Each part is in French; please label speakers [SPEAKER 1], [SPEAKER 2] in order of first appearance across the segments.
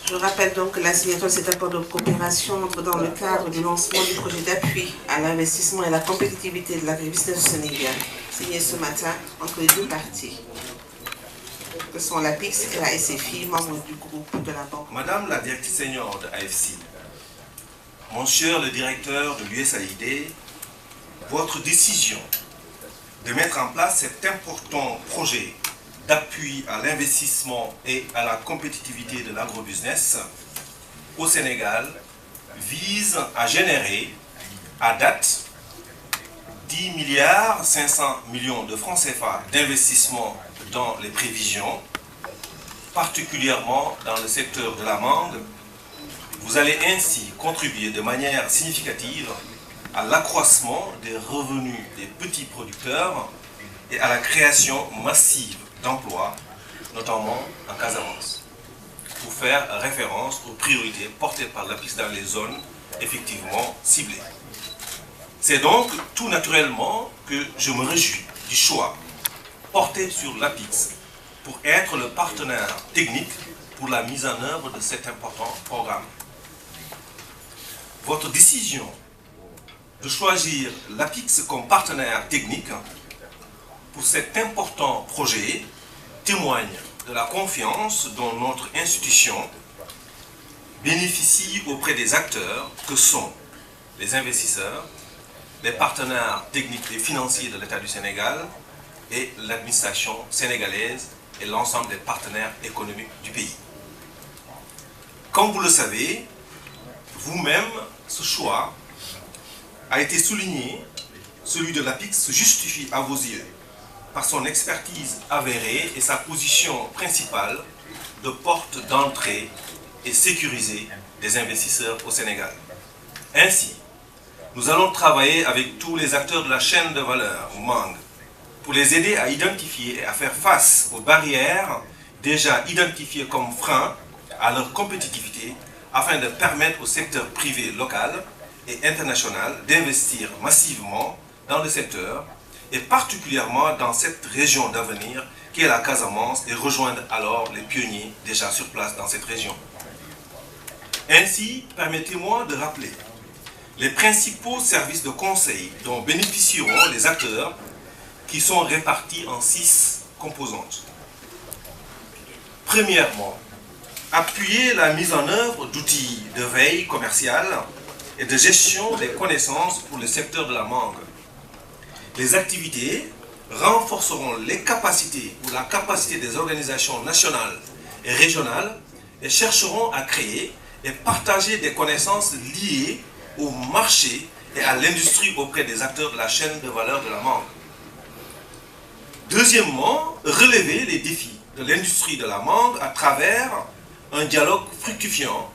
[SPEAKER 1] Je rappelle donc que la signature de cet accord de coopération entre dans le cadre du lancement du projet d'appui à l'investissement et à la compétitivité de l'agribusiness du Sénégal, signé ce matin entre les deux parties, que sont l'APIX et la SFI, membres du groupe de la banque.
[SPEAKER 2] Madame la directrice senior de AFC, Monsieur le directeur de l'USAID, votre décision de mettre en place cet important projet d'appui à l'investissement et à la compétitivité de l'agrobusiness au Sénégal vise à générer à date 10 milliards 500 millions de francs CFA d'investissement dans les prévisions, particulièrement dans le secteur de la mangue. Vous allez ainsi contribuer de manière significative à l'accroissement des revenus des petits producteurs et à la création massive d'emplois, notamment en Casamance, pour faire référence aux priorités portées par l'APIX dans les zones effectivement ciblées. C'est donc tout naturellement que je me réjouis du choix porté sur l'APIX pour être le partenaire technique pour la mise en œuvre de cet important programme. Votre décision de choisir l'APIX comme partenaire technique pour cet important projet témoigne de la confiance dont notre institution bénéficie auprès des acteurs que sont les investisseurs, les partenaires techniques et financiers de l'État du Sénégal et l'administration sénégalaise et l'ensemble des partenaires économiques du pays. Comme vous le savez, vous-même, ce choix a été souligné, celui de l'APIX se justifie à vos yeux par son expertise avérée et sa position principale de porte d'entrée et sécurisée des investisseurs au Sénégal. Ainsi, nous allons travailler avec tous les acteurs de la chaîne de valeur, mangue, pour les aider à identifier et à faire face aux barrières déjà identifiées comme freins à leur compétitivité afin de permettre au secteur privé local et international d'investir massivement dans le secteur et particulièrement dans cette région d'avenir qui est la Casamance et rejoindre alors les pionniers déjà sur place dans cette région. Ainsi, permettez-moi de rappeler les principaux services de conseil dont bénéficieront les acteurs qui sont répartis en 6 composantes. Premièrement, appuyer la mise en œuvre d'outils de veille commerciale et de gestion des connaissances pour le secteur de la mangue. Les activités renforceront les capacités ou la capacité des organisations nationales et régionales et chercheront à créer et partager des connaissances liées au marché et à l'industrie auprès des acteurs de la chaîne de valeur de la mangue. Deuxièmement, relever les défis de l'industrie de la mangue à travers un dialogue fructifiant,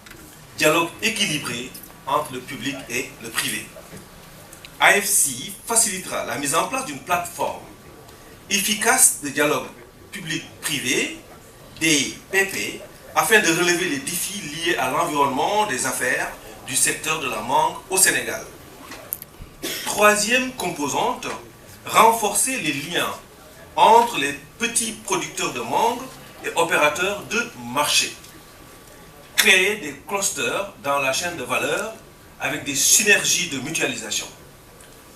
[SPEAKER 2] dialogue équilibré entre le public et le privé. AFC facilitera la mise en place d'une plateforme efficace de dialogue public-privé, DPP, afin de relever les défis liés à l'environnement des affaires du secteur de la mangue au Sénégal. Troisième composante, renforcer les liens entre les petits producteurs de mangue et opérateurs de marché. Créer des clusters dans la chaîne de valeur avec des synergies de mutualisation.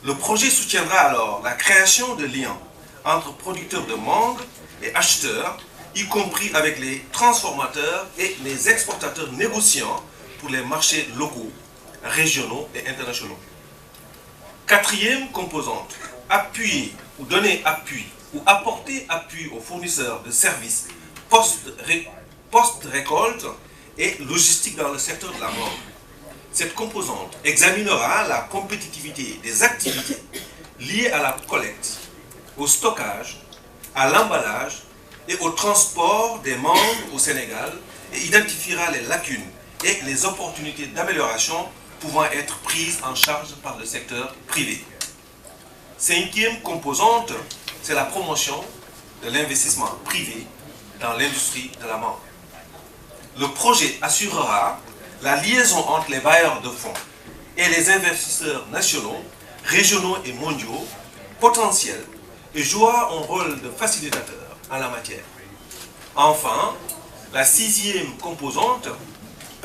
[SPEAKER 2] Le projet soutiendra alors la création de liens entre producteurs de mangue et acheteurs, y compris avec les transformateurs et les exportateurs négociants pour les marchés locaux, régionaux et internationaux. Quatrième composante, appuyer ou donner appui ou apporter appui aux fournisseurs de services post-récolte et logistique dans le secteur de la mangue. Cette composante examinera la compétitivité des activités liées à la collecte, au stockage, à l'emballage et au transport des mangues au Sénégal et identifiera les lacunes et les opportunités d'amélioration pouvant être prises en charge par le secteur privé. Cinquième composante, c'est la promotion de l'investissement privé dans l'industrie de la mangue. Le projet assurera la liaison entre les bailleurs de fonds et les investisseurs nationaux, régionaux et mondiaux potentiels et jouera un rôle de facilitateur en la matière. Enfin, la sixième composante,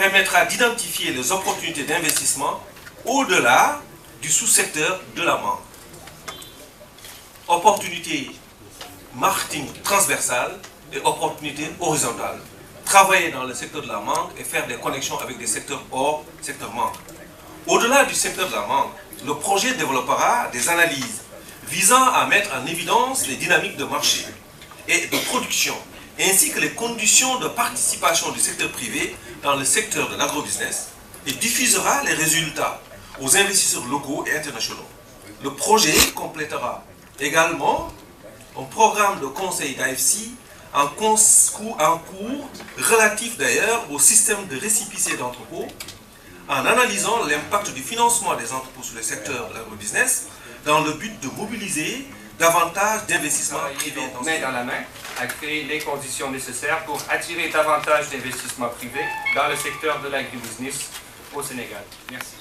[SPEAKER 2] permettra d'identifier les opportunités d'investissement au-delà du sous-secteur de la mangue. Opportunités marketing transversales et opportunités horizontales. Travailler dans le secteur de la mangue et faire des connexions avec des secteurs hors secteur mangue. Au-delà du secteur de la mangue, le projet développera des analyses visant à mettre en évidence les dynamiques de marché et de production, ainsi que les conditions de participation du secteur privé dans le secteur de l'agrobusiness et diffusera les résultats aux investisseurs locaux et internationaux. Le projet complétera également un programme de conseil d'AFC en cours relatif d'ailleurs au système de récépissé d'entrepôts en analysant l'impact du financement des entrepôts sur le secteur de l'agrobusiness dans le but de mobiliser davantage d'investissements privés.
[SPEAKER 3] Main dans la main à créer les conditions nécessaires pour attirer davantage d'investissements privés dans le secteur de l'agribusiness au Sénégal. Merci.